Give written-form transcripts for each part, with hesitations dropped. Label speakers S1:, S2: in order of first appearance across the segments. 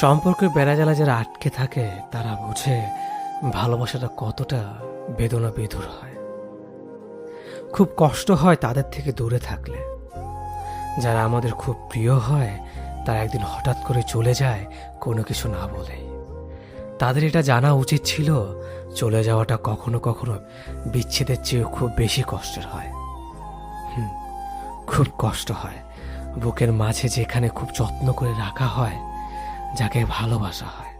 S1: সম্পর্কের বেড়াজালে যারা আটকে থাকে তারা বুঝে ভালোবাসাটা কতটা বেদনা বিধুর হয়। খুব কষ্ট হয় তাদের থেকে দূরে থাকলে। যারা আমাদের খুব প্রিয় হয় তারা একদিন হঠাৎ করে চলে যায় কোনো কিছু না বলেই। তাদের এটা জানা উচিত ছিল চলে যাওয়াটা কখনো কখনো বিচ্ছেদের চেয়েও খুব বেশি কষ্টের হয়। খুব কষ্ট হয় বুকের মাঝে যেখানে খুব যত্ন করে রাখা হয়, যাকে ভালোবাসা হয়।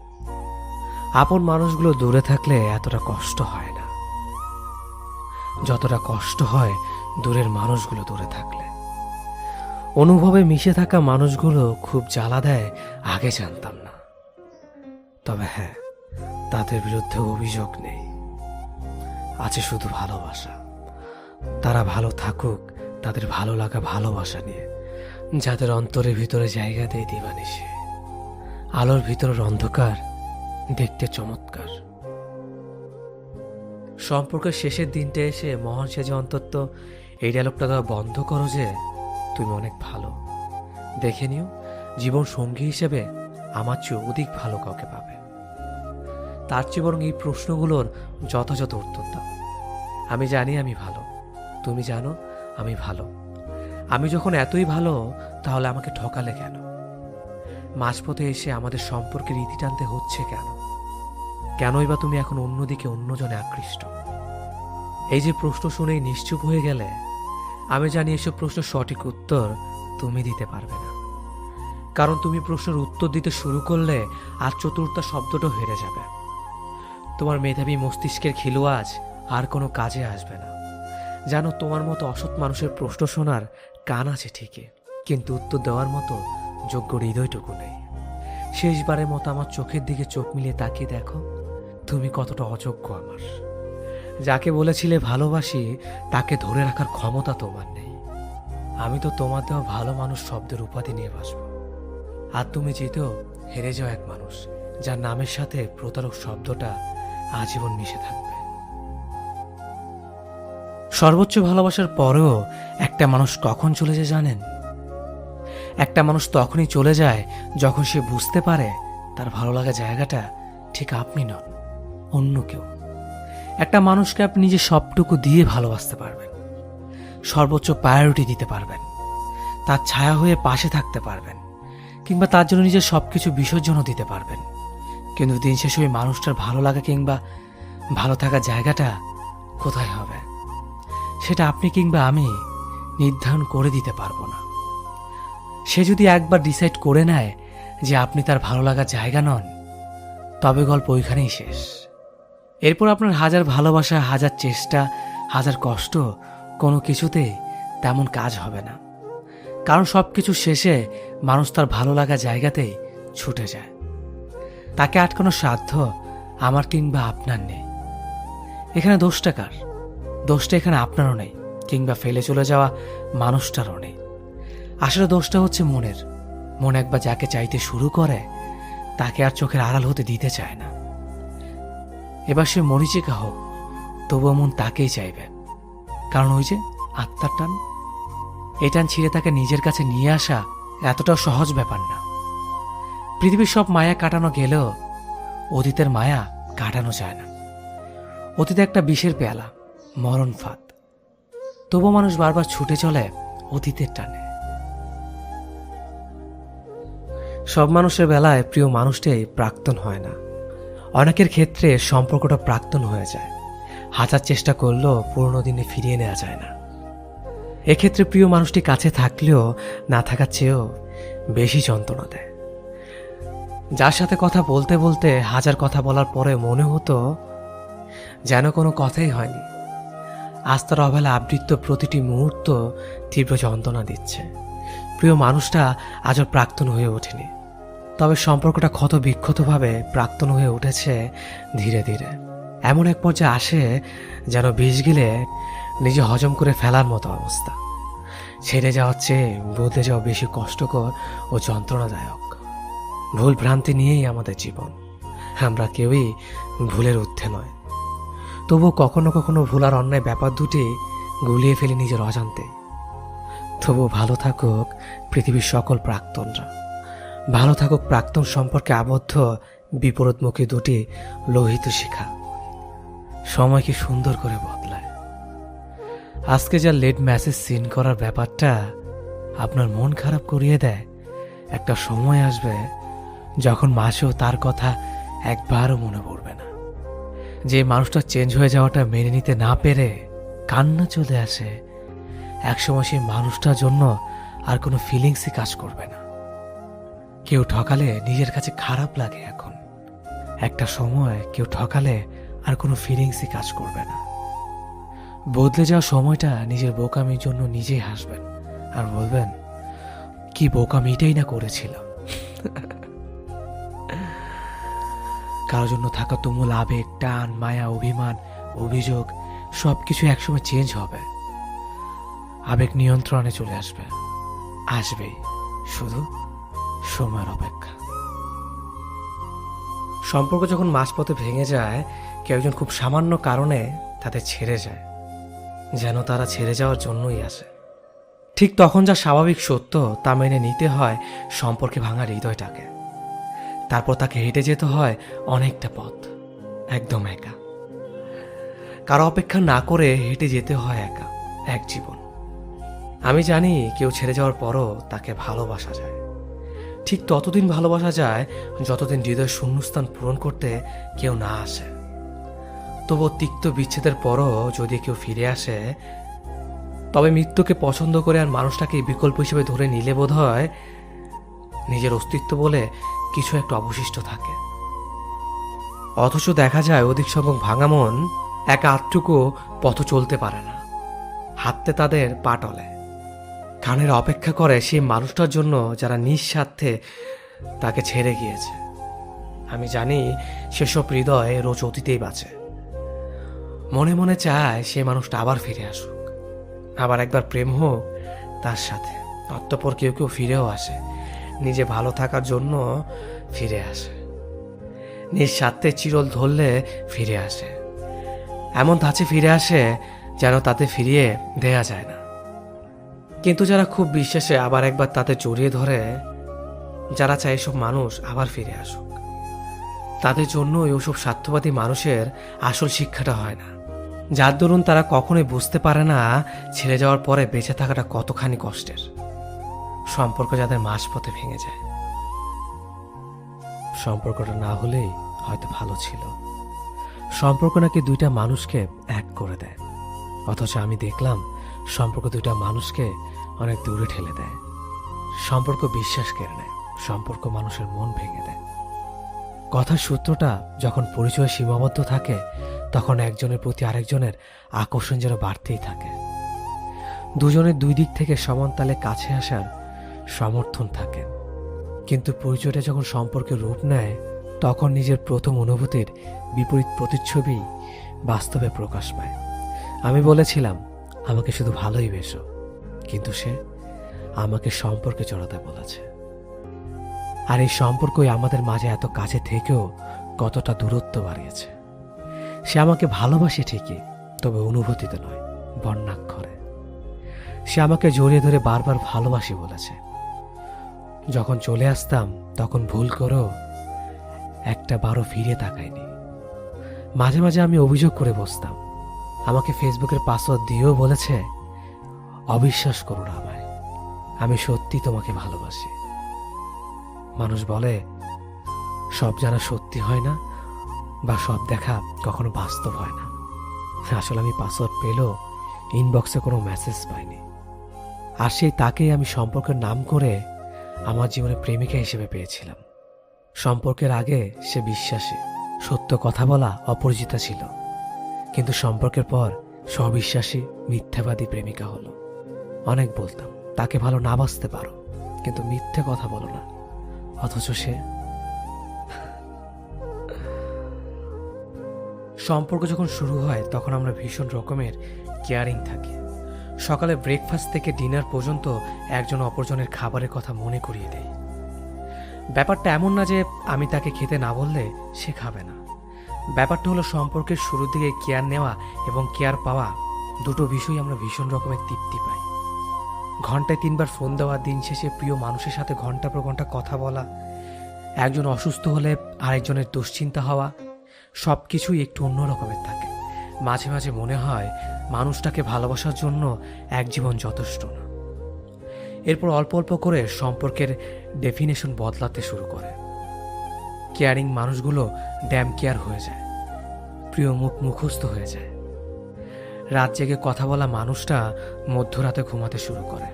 S1: আপন মানুষগুলো দূরে থাকলে এতটা কষ্ট হয় না যতটা কষ্ট হয় দূরের মানুষগুলো দূরে থাকলে। অনুভবে মিশে থাকা মানুষগুলো খুব জ্বালা দেয় আগে জানতাম না। তবে হ্যাঁ, তাদের বিরুদ্ধে অভিযোগ নেই, আছে শুধু ভালোবাসা। তারা ভালো থাকুক তাদের ভালো লাগা ভালোবাসা নিয়ে, যাদের অন্তরের ভিতরে জায়গা দেয় দিবানিশি। আলোর ভিতরের অন্ধকার দেখতে চমৎকার। সম্পর্কের শেষের দিনটা এসে মহান সেজে অন্তত এই ডায়লগটা দেওয়া বন্ধ করো যে তুমি অনেক ভালো। দেখে নিও জীবন সঙ্গী হিসেবে আমার চেয়ে অধিক ভালো কাউকে পাবে। তার চেয়ে বরং এই প্রশ্নগুলোর যথাযথ উত্তর দাও। আমি জানি আমি ভালো, তুমি জানো আমি ভালো। আমি যখন এতই ভালো তাহলে আমাকে ঠকালে কেন? মাঝপথে এসে আমাদের সম্পর্কের ইতি টানতে হচ্ছে কেন? কেনই বা তুমি এখন অন্যদিকে অন্যজনে আকৃষ্ট? এই যে প্রশ্ন শুনেই নিশ্চুপ হয়ে গেলে, আমি জানি এসব প্রশ্ন সঠিক উত্তর তুমি দিতে পারবে না। কারণ তুমি প্রশ্নের উত্তর দিতে শুরু করলে আর চতুর্থ শব্দটা হেরে যাবে। তোমার মেধাবী মস্তিষ্কের খিলুয়াজ আর কোনো কাজে আসবে না। জানো, তোমার মতো অসৎ মানুষের প্রশ্ন শোনার কান আছে ঠিকই, কিন্তু উত্তর দেওয়ার মতো যোগ্য হৃদয়টুকু নেই। শেষবারের মতো আমার চোখের দিকে চোখ মিলিয়ে তাকিয়ে দেখো তুমি কতটা অযোগ্য আমার। যাকে বলেছিলে ভালোবাসি তাকে ধরে রাখার ক্ষমতা তোমার নেই। আমি তো তোমার দেওয়া ভালো মানুষ শব্দের উপাধি নিয়ে বাসব, আর তুমি যেতেও হেরে যাও এক মানুষ যার নামের সাথে প্রতারক শব্দটা আজীবন মিশে থাকবে। সর্বোচ্চ ভালোবাসার পরেও একটা মানুষ কখন চলে যায় জানেন? একটা মানুষ তখনই চলে যায় যখন সে বুঝতে পারে তার ভালো লাগা জায়গাটা ঠিক আপনি নন, অন্য কেউ। একটা মানুষকে আপনি নিজে সবটুকু দিয়ে ভালোবাসতে পারবেন, সর্বোচ্চ প্রায়োরিটি দিতে পারবেন, তার ছায়া হয়ে পাশে থাকতে পারবেন, কিংবা তার জন্য নিজের সবকিছু বিসর্জনও দিতে পারবেন। কিন্তু দিন শেষে ওই মানুষটার ভালো লাগা কিংবা ভালো থাকার জায়গাটা কোথায় হবে সেটা আপনি কিংবা আমি নির্ধারণ করে দিতে পারবো না। সে যদি একবার ডিসাইড করে নেয় যে আপনি তার ভালো লাগার জায়গা নন, তবে গল্প ওইখানেই শেষ। এরপর আপনার হাজার ভালোবাসা, হাজার চেষ্টা, হাজার কষ্ট কোনো কিছুতেই তেমন কাজ হবে না। কারণ সব কিছু শেষে মানুষ তার ভালো লাগা জায়গাতেই ছুটে যায়। তাকে আটকানোর সাধ্য আমার কিংবা আপনার নেই। এখানে দোষটা কার? দোষটা এখানে আপনারও নেই, কিংবা ফেলে চলে যাওয়া মানুষটারও নেই। আসলে দোষটা হচ্ছে মনের। মন একবার যাকে চাইতে শুরু করে তাকে আর চোখের আড়াল হতে দিতে চায় না। এবার সে মরিচিকা হোক, তবুও মন তাকেই চাইবে। কারণ ওই যে আত্মার টান, এই টান ছিঁড়ে তাকে নিজের কাছে নিয়ে আসা এতটাও সহজ ব্যাপার না। পৃথিবীর সব মায়া কাটানো গেলেও অতীতের মায়া কাটানো যায় না। অতীতে একটা বিষের পেয়ালা, মরণ ফাঁদ। তবু মানুষ বারবার ছুটে চলে অতীতের টানে। সব মানুষের বেলায় প্রিয় মানুষটাই প্রাক্তন হয় না। অনেকের ক্ষেত্রে সম্পর্কটা প্রাক্তন হয়ে যায়। হাজার চেষ্টা করলেও পুরনো দিনে ফিরিয়ে নেওয়া যায় না। এক্ষেত্রে প্রিয় মানুষটি কাছে থাকলেও না থাকার চেয়েও বেশি যন্ত্রণা দেয়। যার সাথে কথা বলতে বলতে হাজার কথা বলার পরে মনে হতো যেন কোনো কথাই হয়নি। আজ তার অবহেলা আবৃত্ত প্রতিটি মুহূর্ত তীব্র যন্ত্রণা দিচ্ছে। প্রিয় মানুষটা আজও প্রাক্তন হয়ে ওঠেনি, তবে সম্পর্কটা ক্ষত বিক্ষতভাবে প্রাক্তন হয়ে উঠেছে ধীরে ধীরে। এমন এক পর্যায়ে আসে যেন বিষ গিলে নিজে হজম করে ফেলার মতো অবস্থা। ছেড়ে যাওয়ার চেয়ে বদলে যাওয়া বেশি কষ্টকর ও যন্ত্রণাদায়ক। ভুল ভ্রান্তি নিয়েই আমাদের জীবন। আমরা কেউই ভুলের ঊর্ধ্বে নয়, তবুও কখনো কখনো ভুল আর অন্যায় ব্যাপার দুটি গুলিয়ে ফেলি নিজের অজান্তে। তবু ভালো থাকুক পৃথিবীর সকল প্রাক্তনরা। ভালো থাকুক প্রাক্তন সম্পর্কে আবদ্ধ বিপরীতমুখী দুটি লোহিত শিখা। সময় কি সুন্দর করে বদলায়। আজকে যা লেট মেসেজ সিন করার ব্যাপারটা আপনার মন খারাপ করিয়ে দেয়, একটা সময় আসবে যখন মাসেও তার কথা একবারও মনে পড়বে না। যে মানুষটা চেঞ্জ হয়ে যাওয়াটা মেনে নিতে না পেরে কান্না চলে আসে, একসময় সেই মানুষটার জন্য আর কোনো ফিলিংসই কাজ করবে না। কেউ ঠকালে নিজের কাছে খারাপ লাগে এখন, একটা সময় কেউ ঠকালে আর কোনো ফিলিংসই কাজ করবে না। বদলে যাওয়া সময়টা নিজের বোকামির জন্য নিজেই হাসবেন আর বলবেন, কি বোকামিটাই না করেছিল। কারোর জন্য থাকা তুমুল আবেগ, টান, মায়া, অভিমান, অভিযোগ সবকিছু একসময় চেঞ্জ হবে। আবেগ নিয়ন্ত্রণে চলে আসবে, আসবেই, শুধু সময়ের অপেক্ষা। সম্পর্ক যখন মাঝপথে ভেঙে যায়, কেউ একজন খুব সামান্য কারণে তাদের ছেড়ে যায়, যেন তারা ছেড়ে যাওয়ার জন্যই আসে। ঠিক তখন যা স্বাভাবিক সত্য তা মেনে নিতে হয় সম্পর্কে ভাঙা হৃদয়টাকে। তারপর তাকে হেঁটে যেতে হয় অনেকটা পথ, একদম একা। কারো অপেক্ষা না করে হেঁটে যেতে হয় একা এক জীবন। আমি জানি কেউ ছেড়ে যাওয়ার পরও তাকে ভালোবাসা যায়, ঠিক ততদিন ভালোবাসা যায় যতদিন হৃদয়ের শূন্যস্থান পূরণ করতে কেউ না আসে। তবু তিক্ত বিচ্ছেদের পরও যদি কেউ ফিরে আসে, তবে মৃত্যুকে পছন্দ করে আর মানুষটাকে বিকল্প হিসেবে ধরে নিলে বোধ হয় নিজের অস্তিত্ব বলে কিছু একটা অবশিষ্ট থাকে। অথচ দেখা যায় অধিক সংখ্যক ভাঙা মন একা আধটুকু পথ চলতে পারে না, হাঁটতে তাদের পা টলে। কানের অপেক্ষা করে সেই মানুষটার জন্য যারা নিঃস্বার্থে তাকে ছেড়ে গিয়েছে। আমি জানি সেসব হৃদয় রোজ অতীতেই বাঁচে, মনে মনে চায় সে মানুষটা আবার ফিরে আসুক, আবার একবার প্রেম হোক তার সাথে। অতঃপর কেউ কেউ ফিরেও আসে, নিজে ভালো থাকার জন্য ফিরে আসে, নিঃস্বার্থে চিরল ধরলে ফিরে আসে, এমন ধাঁচে ফিরে আসে যেন তাতে ফিরিয়ে দেয়া যায় না। কিন্তু যারা খুব বিশ্বাসে আবার একবার তাতে জড়িয়ে ধরে, যারা চায় এসব মানুষ আবার ফিরে আসুক, তাদের জন্য ওসব স্বার্থবাদী মানুষের আসল শিক্ষাটা হয় না, যার দরুন তারা কখনোই বুঝতে পারে না ছেড়ে যাওয়ার পরে বেঁচে থাকাটা কতখানি কষ্টের। সম্পর্ক যাদের মাঝপথে ভেঙে যায়, সম্পর্কটা না হলেই হয়তো ভালো ছিল। সম্পর্ক নাকি দুইটা মানুষকে এক করে দেয়, অথচ আমি দেখলাম সম্পর্ক দুইটা মানুষকে অনেক দূরে ঠেলে দেয়। সম্পর্ক বিশ্বাস কেড়ে নেয়, সম্পর্ক মানুষের মন ভেঙে দেয়। কথার সূত্রটা যখন পরিচয় সীমাবদ্ধ থাকে, তখন একজনের প্রতি আরেকজনের আকর্ষণ যেন বাড়তেই থাকে। দুজনের দুই দিক থেকে সমান তালে কাছে আসার সমর্থন থাকে। কিন্তু পরিচয়টা যখন সম্পর্কের রূপ নেয়, তখন নিজের প্রথম অনুভূতির বিপরীত প্রতিচ্ছবি বাস্তবে প্রকাশ পায়। আমি বলেছিলাম আমাকে শুধু ভালোই বেসো, কিন্তু সে আমাকে সম্পর্কে জড়াতে বলেছে। আর এই সম্পর্কই আমাদের মাঝে এত কাছে থেকেও কতটা দূরত্ব বাড়িয়েছে। সে আমাকে ভালোবাসে ঠিকই, তবে অনুভূতিতে নয়, বর্ণাক্ষরে। সে আমাকে জড়িয়ে ধরে বারবার ভালোবাসি বলেছে। যখন চলে আসতাম তখন ভুল করেও একটা বারও ফিরে তাকায়নি। মাঝে মাঝে আমি অভিযোগ করে বসতাম, আমাকে ফেসবুকের পাসওয়ার্ড দিয়েও বলেছে, অবিশ্বাস করো না আমায়, আমি সত্যি তোমাকে ভালোবাসি। মানুষ বলে সব জানা সত্যি হয় না, বা সব দেখা কখনো বাস্তব হয় না। আসলে আমি পাসওয়ার্ড পেলেও ইনবক্সে কোনো মেসেজ পাইনি। আর সেই তাকেই আমি সম্পর্কের নাম করে আমার জীবনে প্রেমিকা হিসেবে পেয়েছিলাম। সম্পর্কের আগে সে বিশ্বাসী, সত্য কথা বলা অপরিচিতা ছিল, কিন্তু সম্পর্কের পর স্ববিশ্বাসী মিথ্যাবাদী প্রেমিকা হলো। অনেক বলতাম তাকে ভালো না বাসতে পারো, কিন্তু মিথ্যে কথা বলো না, অথচ সে। সম্পর্ক যখন শুরু হয় তখন আমরা ভীষণ রকমের কেয়ারিং থাকি। সকালে ব্রেকফাস্ট থেকে ডিনার পর্যন্ত একজন অপরজনের খাবারের কথা মনে করিয়ে দেয়। ব্যাপারটা এমন না যে আমি তাকে খেতে না বললে সে খাবে না। ব্যাপারটা হলো সম্পর্কের শুরুর দিকে কেয়ার নেওয়া এবং কেয়ার পাওয়া দুটো বিষয় আমরা ভীষণ রকমের তৃপ্তি পাই। ঘন্টায় 3বার ফোন দেওয়া, দিন শেষে প্রিয় মানুষের সাথে ঘন্টার পর ঘন্টা কথা বলা, একজন অসুস্থ হলে আরেকজনের দুশ্চিন্তা হওয়া, সব কিছুই একটু অন্য রকমের থাকে। মাঝে মাঝে মনে হয় মানুষটাকে ভালোবাসার জন্য এক জীবন যথেষ্ট না। এরপর অল্প অল্প করে সম্পর্কের ডেফিনেশন বদলাতে শুরু করে। কেয়ারিং মানুষগুলো ড্যাম কেয়ার হয়ে যায়, প্রিয় মুখ মুখস্থ হয়ে যায়। রাত জেগে কথা বলা মানুষটা মধ্যরাতে ঘুমাতে শুরু করে।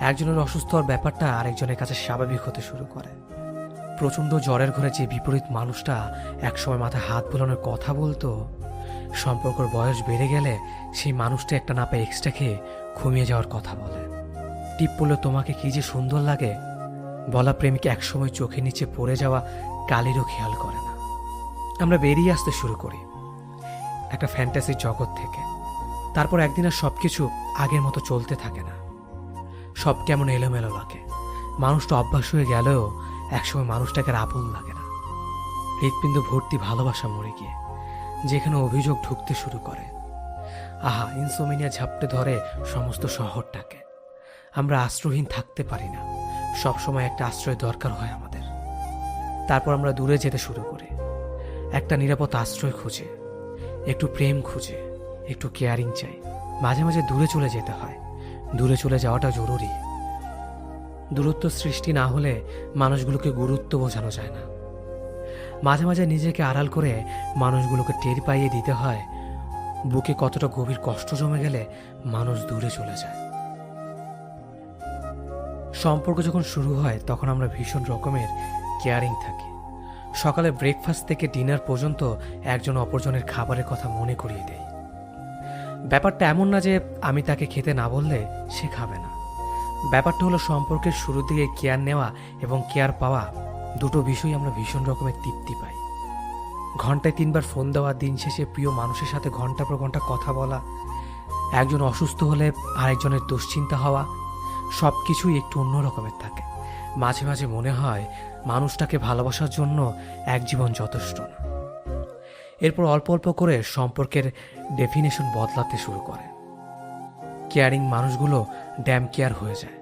S1: একজনের অসুস্থ হওয়ার ব্যাপারটা আরেকজনের কাছে স্বাভাবিক হতে শুরু করে। প্রচণ্ড জ্বরের ঘরে যে বিপরীত মানুষটা একসময় মাথায় হাত বোলানোর কথা বলতো, সম্পর্কের বয়স বেড়ে গেলে সেই মানুষটা একটা না পেয়ে এক্সট্রা খেয়ে ঘুমিয়ে যাওয়ার কথা বলে। টিপ পড়লে তোমাকে কি যে সুন্দর লাগে বলা প্রেমিক একসময় চোখের নিচে পড়ে যাওয়া কালিরও খেয়াল করে না। আমরা বেরিয়ে আসতে শুরু করি একটা ফ্যান্টাসির জগৎ থেকে। তারপর একদিন আর সবকিছু আগের মতো চলতে থাকে না, সব কেমন এলোমেলো লাগে। মানুষটা অভ্যাস হয়ে গেলেও একসময় মানুষটাকে আর আপন লাগে না। হৃৎপিণ্ড ভর্তি ভালোবাসা মরে গিয়ে যেখানে অভিযোগ ঢুকতে শুরু করে। আহা, ইনসোমিনিয়া ঝাপটে ধরে সমস্ত শহরটাকে। আমরা আশ্রয়হীন থাকতে পারি না, সবসময় একটা আশ্রয় দরকার হয় আমাদের। তারপর আমরা দূরে যেতে শুরু করি, একটা নিরাপদ আশ্রয় খুঁজে, একটু প্রেম খুঁজে, একটু কেয়ারিং চাই। মাঝে মাঝে দূরে চলে যেতে হয়, দূরে চলে যাওয়াটা জরুরি। দূরত্ব সৃষ্টি না হলে মানুষগুলোকে গুরুত্ব বোঝানো যায় না। মাঝে মাঝে নিজেকে আড়াল করে মানুষগুলোকে টের পাইয়ে দিতে হয় বুকে কতটা গভীর কষ্ট জমে গেলে মানুষ দূরে চলে যায়। সম্পর্ক যখন শুরু হয় তখন আমরা ভীষণ রকমের কেয়ারিং থাকি। সকালে ব্রেকফাস্ট থেকে ডিনার পর্যন্ত একজন অপরজনের খাবারের কথা মনে করিয়ে দেয়। ব্যাপারটা এমন না যে আমি তাকে খেতে না বললে সে খাবে না। ব্যাপারটা হলো সম্পর্কের শুরুর দিকে কেয়ার নেওয়া এবং কেয়ার পাওয়া, দুটো বিষয় আমরা ভীষণ রকমের তৃপ্তি পাই। ঘন্টায় 3বার ফোন দেওয়া, দিন শেষে প্রিয় মানুষের সাথে ঘন্টার পর ঘন্টা কথা বলা, একজন অসুস্থ হলে আরেকজনের দুশ্চিন্তা হওয়া, সব কিছুই একটু অন্য রকমের থাকে। মাঝে মাঝে মনে হয় মানুষটাকে ভালোবাসার জন্য এক জীবন যথেষ্ট না। এরপর অল্প অল্প করে সম্পর্কের ডেফিনেশন বদলাতে শুরু করে। কেয়ারিং মানুষগুলো ড্যাম কেয়ার হয়ে যায়,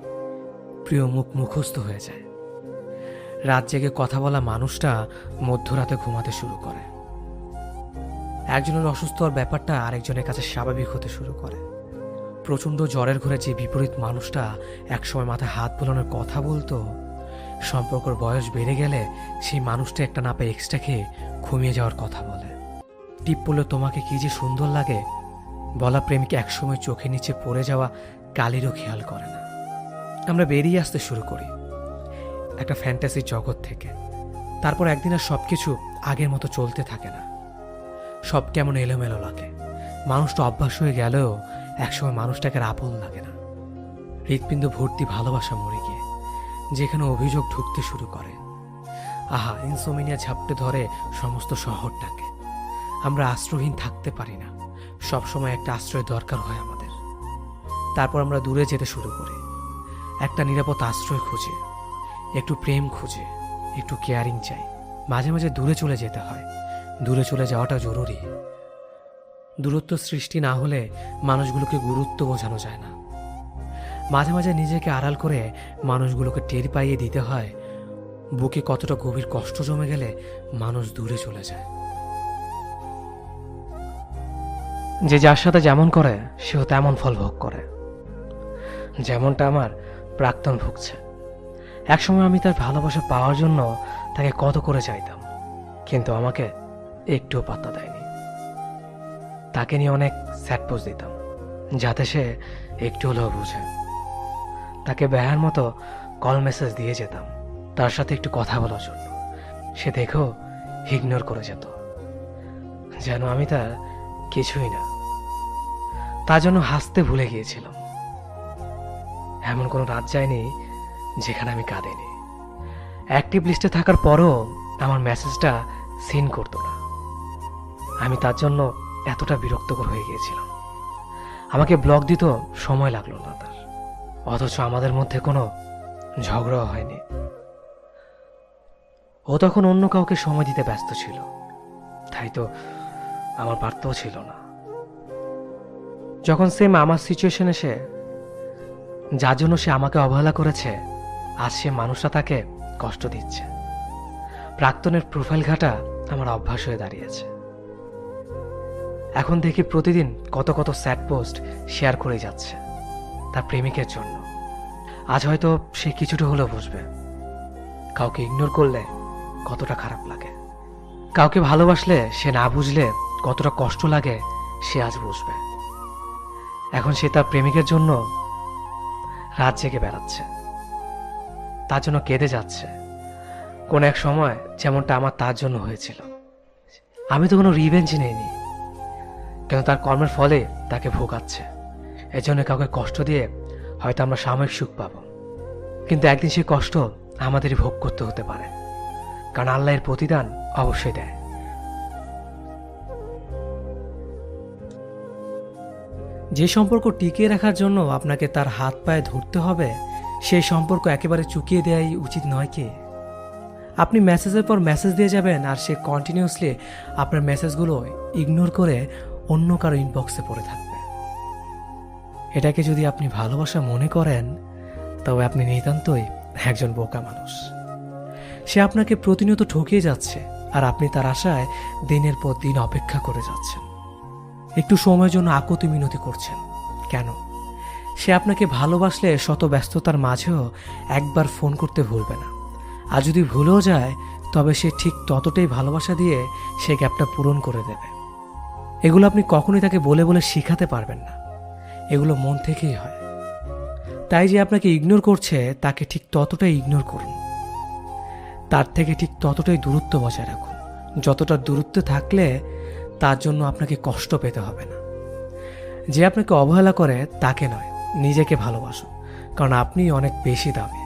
S1: প্রিয় মুখ মুখস্থ হয়ে যায়। রাত জেগে কথা বলা মানুষটা মধ্যরাতে ঘুমাতে শুরু করে। একজনের অসুস্থ হওয়ার ব্যাপারটা আরেকজনের কাছে স্বাভাবিক হতে শুরু করে। প্রচণ্ড জ্বরের ঘরে যে বিপরীত মানুষটা একসময় মাথায় হাত বোলানোর কথা বলতো, সম্পর্কের বয়স বেড়ে গেলে সেই মানুষটা একটা না পেয়ে এক্সট্রা খেয়ে ঘুমিয়ে যাওয়ার কথা বলে। টিপ পড়লে তোমাকে কি যে সুন্দর লাগে বলা প্রেমিক একসময় চোখের নিচে পড়ে যাওয়া কালিরও খেয়াল করে না। আমরা বেরিয়ে আসতে শুরু করি একটা ফ্যান্টাসির জগৎ থেকে। তারপর একদিন আর সবকিছু আগের মতো চলতে থাকে না, সব কেমন এলোমেলো লাগে। মানুষটা অভ্যাস হয়ে গেলেও একসময় মানুষটাকে আর আপন লাগে না। হৃৎপিণ্ড ভর্তি ভালোবাসা মরে গিয়ে যেখানে অভিযোগ ঢুকতে শুরু করে। আহা, ইনসোমিনিয়া ঝাপটে ধরে সমস্ত শহরটাকে। আমরা আশ্রয়হীন থাকতে পারি না, সবসময় একটা আশ্রয় দরকার হয় আমাদের। তারপর আমরা দূরে যেতে শুরু করি, একটা নিরাপদ আশ্রয় খুঁজে, একটু প্রেম খুঁজে, একটু কেয়ারিং চাই। মাঝে মাঝে দূরে চলে যেতে হয়, দূরে চলে যাওয়াটা জরুরি। দূরত্ব সৃষ্টি না হলে মানুষগুলোকে গুরুত্ব বোঝানো যায় না। মাঝে মাঝে নিজেকে আড়াল করে মানুষগুলোকে টের পাইয়ে দিতে হয় বুকে কতটা গভীর কষ্ট জমে গেলে মানুষ দূরে চলে যায়। যে যার সাথে যেমন করে সেও তেমন ফল ভোগ করে, যেমনটা আমার প্রাক্তন ভুগছে। একসময় আমি তার ভালোবাসা পাওয়ার জন্য তাকে কত করে চাইতাম, কিন্তু আমাকে একটুও পাত্তা দেয়নি। তাকে নিয়ে অনেক স্যাড পোস্ট দিতাম যাতে সে একটু হলেও বুঝে। তাকে বেহার মতো কল মেসেজ দিয়ে যেতাম তার সাথে একটু কথা বলার জন্য। সে দেখেও ইগনোর করে যেত, যেন আমি তার কিছুই না। তার জন্য হাসতে ভুলে গিয়েছিলাম। এমন কোনো রাত যায়নি যেখানে আমি কাঁদিনি। অ্যাক্টিভ লিস্টে থাকার পরও আমার মেসেজটা সিন করতো না। আমি তার জন্য এতটা বিরক্তকর হয়ে গিয়েছিলাম। আমাকে ব্লক দিত সময় লাগলো না তার, অথচ আমাদের মধ্যে কোনো ঝগড়াও হয়নি। ও তখন অন্য কাউকে সময় দিতে ব্যস্ত ছিল, তাই তো আমার বার্তাও ছিল না। যখন সেম আমার সিচুয়েশন এসে যার জন্য সে আমাকে অবহেলা করেছে, আজ সে মানুষটা তাকে কষ্ট দিচ্ছে। প্রাক্তনের প্রোফাইল ঘাটা আমার অভ্যাস হয়ে দাঁড়িয়েছে। এখন দেখি প্রতিদিন কত কত স্যাড পোস্ট শেয়ার করে যাচ্ছে তার প্রেমিকের জন্য। আজ হয়তো সে কিছুটা হলেও বুঝবে কাউকে ইগনোর করলে কতটা খারাপ লাগে, কাউকে ভালোবাসলে সে না বুঝলে কতটা কষ্ট লাগে সে আজ বুঝবে। এখন সে তার প্রেমিকের জন্য রাত জেগে বেড়াচ্ছে, তার জন্য কেঁদে যাচ্ছে। কোন এক সময় যেমনটা আমার তার জন্য হয়েছিল। আমি তো কোনো রিভেঞ্জ নেইনি, কেন তার কর্মের ফলে তাকে ভোগাচ্ছে। এজন্য কাউকে কষ্ট দিয়ে হয়তো আমরা সাময়িক সুখ পাবো, কিন্তু একদিন সেই কষ্ট আমাদেরই ভোগ করতে হতে পারে, কারণ আল্লাহর প্রতিদান অবশ্যই দেয়। যে সম্পর্ক টিকিয়ে রাখার জন্য আপনাকে তার হাত পায়ে ধরতে হবে, সেই সম্পর্ক একেবারে চুকিয়ে দেওয়াই উচিত নয় কি? আপনি মেসেজের পর মেসেজ দিয়ে যাবেন আর সে কন্টিনিউয়াসলি আপনার মেসেজগুলো ইগনোর করে অন্য কারো ইনবক্সে পড়ে থাকবে। এটাকে যদি আপনি ভালোবাসা মনে করেন, তবে আপনি নিতান্তই একজন বোকা মানুষ। সে আপনাকে প্রতিনিয়ত ঠকিয়ে যাচ্ছে আর আপনি তার আশায় দিনের পর দিন অপেক্ষা করে যাচ্ছেন। একটু সময়ের জন্য আকুতি মিনতি করছেন। কেন? সে আপনাকে ভালোবাসলে শত ব্যস্ততার মাঝেও একবার ফোন করতে ভুলবে না। আর যদি ভুলেও যায়, তবে সে ঠিক ততটাই ভালোবাসা দিয়ে সে গ্যাপটা পূরণ করে দেবে। এগুলো আপনি কখনোই তাকে বলে বলে শেখাতে পারবেন না, এগুলো মন থেকেই হয়। তাই যে আপনাকে ইগনোর করছে, তাকে ঠিক ততটাই ইগনোর করুন, তার থেকে ঠিক ততটাই দূরত্ব বজায় রাখুন, যতটা দূরত্বে থাকলে তার জন্য আপনাকে কষ্ট পেতে হবে না। যে আপনাকে অবহেলা করে তাকে নয়, নিজেকে ভালোবাসুন, কারণ আপনি অনেক বেশি দামি।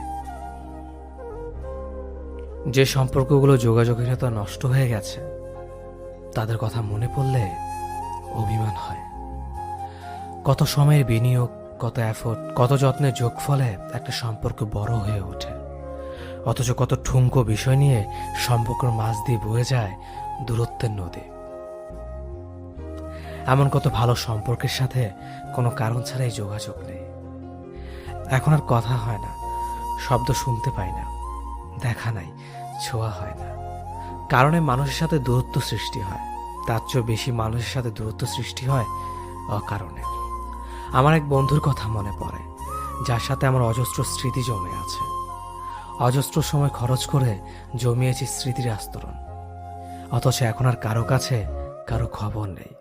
S1: যে সম্পর্কগুলো যোগাযোগহীনতা নষ্ট হয়ে গেছে, তাদের কথা মনে পড়লে অভিমান হয়। কত সময়ের বিনিয়োগ, কত এফোর্ট, কত যত্নের যোগফলে একটা সম্পর্ক বড় হয়ে ওঠে, অথচ কত ঠুনকো বিষয় নিয়ে সম্পর্কের মাঝ দিয়ে বয়ে যায় দূরত্বের নদী। এমন কত ভালো সম্পর্কের সাথে কোনো কারণ ছাড়াই যোগাযোগ নেই। এখন আর কথা হয় না, শব্দ শুনতে পাই না, দেখা নাই, ছোঁয়া হয় না। কারণে মানুষের সাথে দূরত্ব সৃষ্টি হয়, তার চেয়েও বেশি মানুষের সাথে দূরত্ব সৃষ্টি হয় অকারণে। আমার এক বন্ধুর কথা মনে পড়ে, যার সাথে আমার অজস্র স্মৃতি জমে আছে। অজস্র সময় খরচ করে জমিয়েছি স্মৃতির আস্তরণ, অথচ এখন আর কারো কাছে কারো খবর নেই।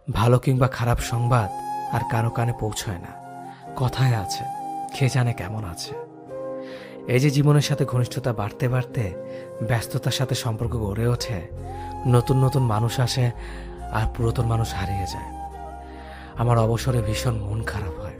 S1: ভালো কিংবা খারাপ সংবাদ আর কারো কানে পৌঁছায় না। কথায় আছে, খেয়ে জানে কেমন আছে। এই যে জীবনের সাথে ঘনিষ্ঠতা বাড়তে বাড়তে ব্যস্ততার সাথে সম্পর্ক গড়ে ওঠে, নতুন নতুন মানুষ আসে আর পুরাতন মানুষ হারিয়ে যায়। আমার অবসরে ভীষণ মন খারাপ হয়।